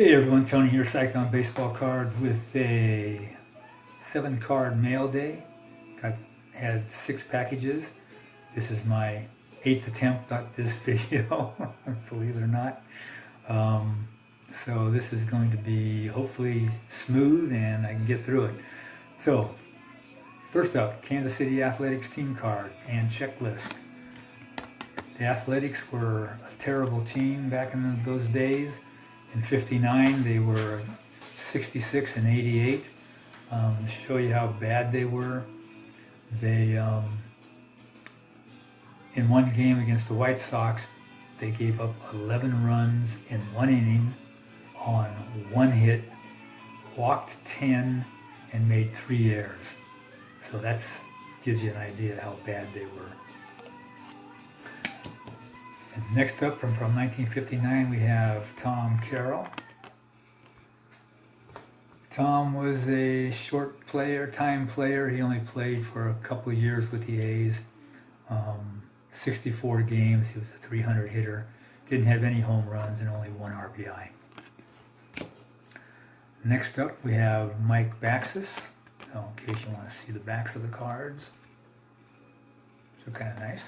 Hey everyone, Tony here, Psyched on baseball cards with a 7-card mail day. Had 6 packages. This is my 8th attempt at this video, believe it or not. So this is going to be hopefully smooth and I can get through it. So first up, Kansas City Athletics team card and checklist. The Athletics were a terrible team back in those days. In '59, they were 66 and 88. To show you how bad they were, they in one game against the White Sox, they gave up 11 runs in 1 inning on 1 hit, walked 10, and made 3 errors. So that gives you an idea how bad they were. And next up, from 1959, we have Tom Carroll. Tom was a short player, time player. He only played for a couple of years with the A's. 64 games. He was a 300 hitter. Didn't have any home runs and only 1 RBI. Next up, we have Mike Baxis. So in case you want to see the backs of the cards. So kind of nice.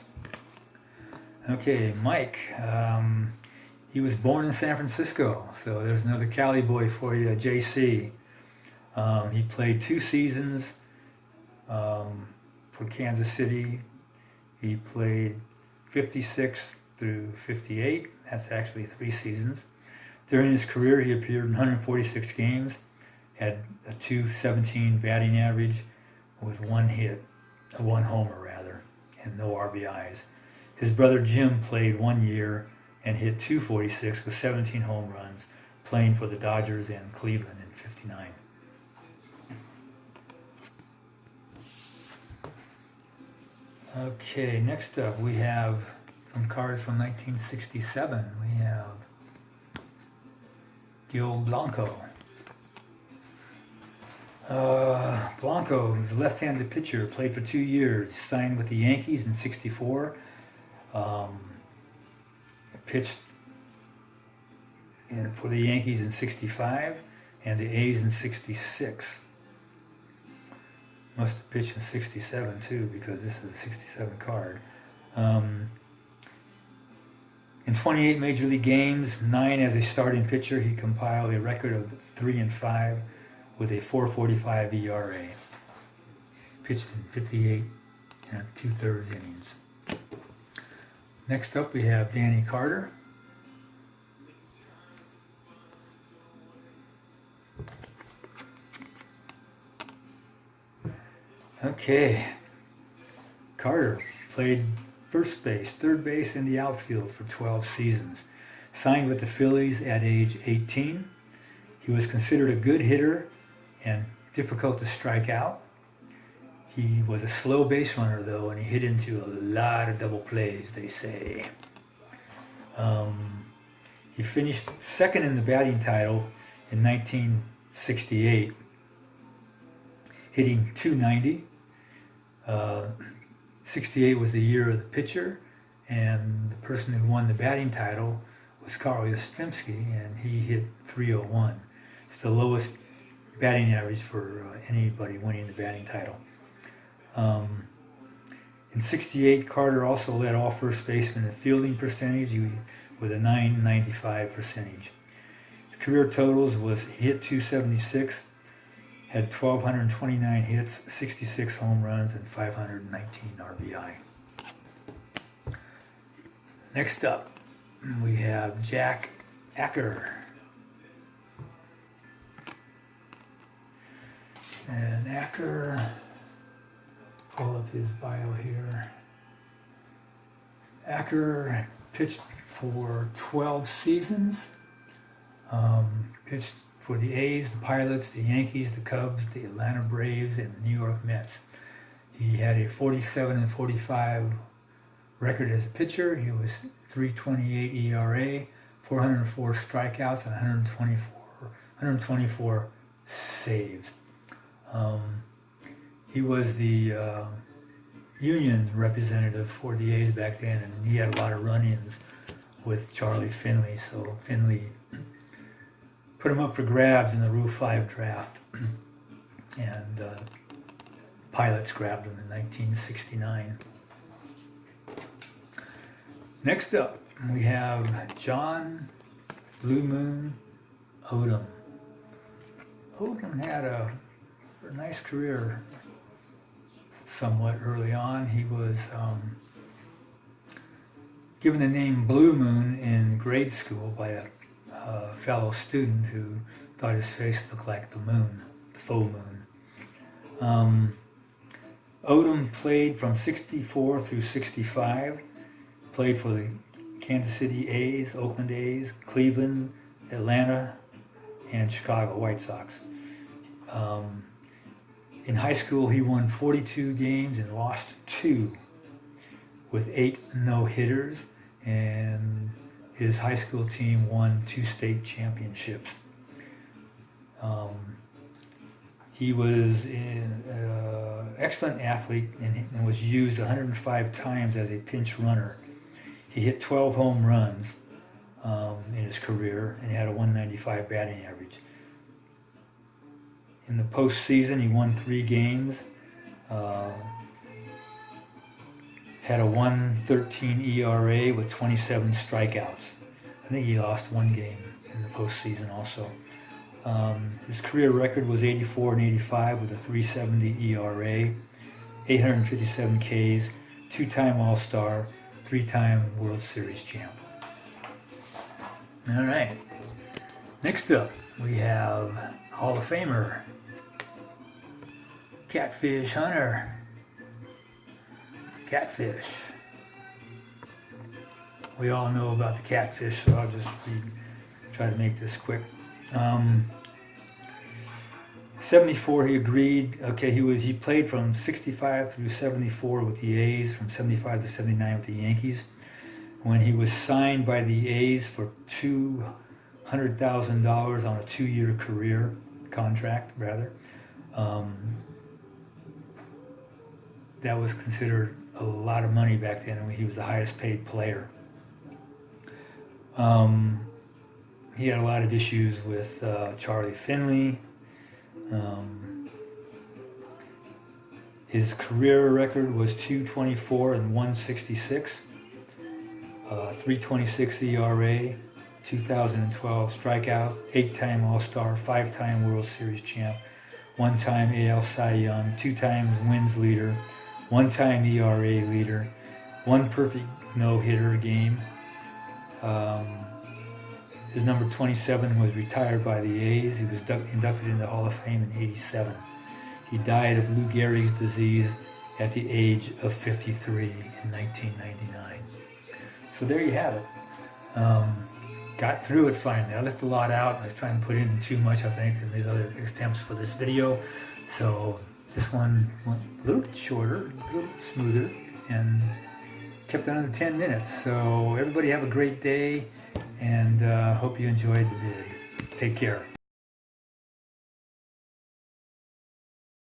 Okay, Mike, he was born in San Francisco, so there's another Cali boy for you, JC. He played 2 seasons for Kansas City. He played 56 through 58, that's actually 3 seasons. During his career, he appeared in 146 games, had a .217 batting average with 1 hit, 1 homer rather, and no RBIs. His brother Jim played 1 year and hit .246 with 17 home runs, playing for the Dodgers and Cleveland in '59. Okay, next up we have some cards from 1967. We have Gil Blanco. Blanco is a left-handed pitcher, played for 2 years, signed with the Yankees in '64. Pitched for the Yankees in '65 and the A's in '66. Must have pitched in '67 too, because this is a '67 card. In 28 Major League games, 9 as a starting pitcher, he compiled a record of 3-5 with a .445 ERA. Pitched in 58 and 2/3 innings. Next up we have Danny Carter. Okay, Carter played first base, third base, and the outfield for 12 seasons. Signed with the Phillies at age 18. He was considered a good hitter and difficult to strike out. He was a slow base runner though, and he hit into a lot of double plays, they say. He finished second in the batting title in 1968, hitting .290. 68 was the year of the pitcher, and the person who won the batting title was Carroll, and he hit .301. It's the lowest batting average for anybody winning the batting title. In '68, Carter also led all first basemen in fielding percentage with a .995 percentage. His career totals was he hit .276, had 1,229 hits, 66 home runs, and 519 RBI. Next up, we have Jack Acker. And Acker, all of his bio here. Acker pitched for 12 seasons. Pitched for the A's, the Pilots, the Yankees, the Cubs, the Atlanta Braves, and the New York Mets. He had a 47 and 45 record as a pitcher. He was .328 ERA, 404 strikeouts, and 124 saves. He was the union representative for the A's back then, and he had a lot of run-ins with Charlie Finley, so Finley put him up for grabs in the Rule 5 draft. And pilots grabbed him in 1969. Next up, we have John Bloomin Odom. Odom had a nice career somewhat early on. He was given the name Blue Moon in grade school by a fellow student who thought his face looked like the moon, the full moon. Odom played from 64 through 65, played for the Kansas City A's, Oakland A's, Cleveland, Atlanta, and Chicago White Sox. In high school, he won 42 games and lost 2 with 8 no-hitters, and his high school team won 2 state championships. He was an excellent athlete and was used 105 times as a pinch runner. He hit 12 home runs in his career and had a 195 batting average. In the postseason, he won 3 games, had a 1.13 ERA with 27 strikeouts. I think he lost 1 game in the postseason also. His career record was 84 and 85 with a 3.70 ERA, 857 Ks, 2-time All-Star, 3-time World Series champ. All right. Next up, we have Hall of Famer Catfish Hunter. Catfish. We all know about the catfish, so I'll just try to make this quick. 74 he agreed. Okay, he played from 65 through 74 with the A's, from 75 to 79 with the Yankees. When he was signed by the A's for $200,000 on a 2-year career contract, that was considered a lot of money back then, and he was the highest paid player. He had a lot of issues with Charlie Finley. His career record was 224 and 166, 326 ERA, 2012 strikeouts, 8-time All-Star, 5-time World Series champ, 1-time AL Cy Young, 2 times wins leader, 1-time ERA leader, 1 perfect no-hitter game. His number 27 was retired by the A's. He was inducted into the Hall of Fame in '87. He died of Lou Gehrig's disease at the age of 53 in 1999. So there you have it. Got through it finally. I left a lot out. I was trying to put in too much, I think, in these other attempts for this video. So this one went a little bit shorter, a little bit smoother, and kept it under 10 minutes. So everybody have a great day, and hope you enjoyed the vid. Take care.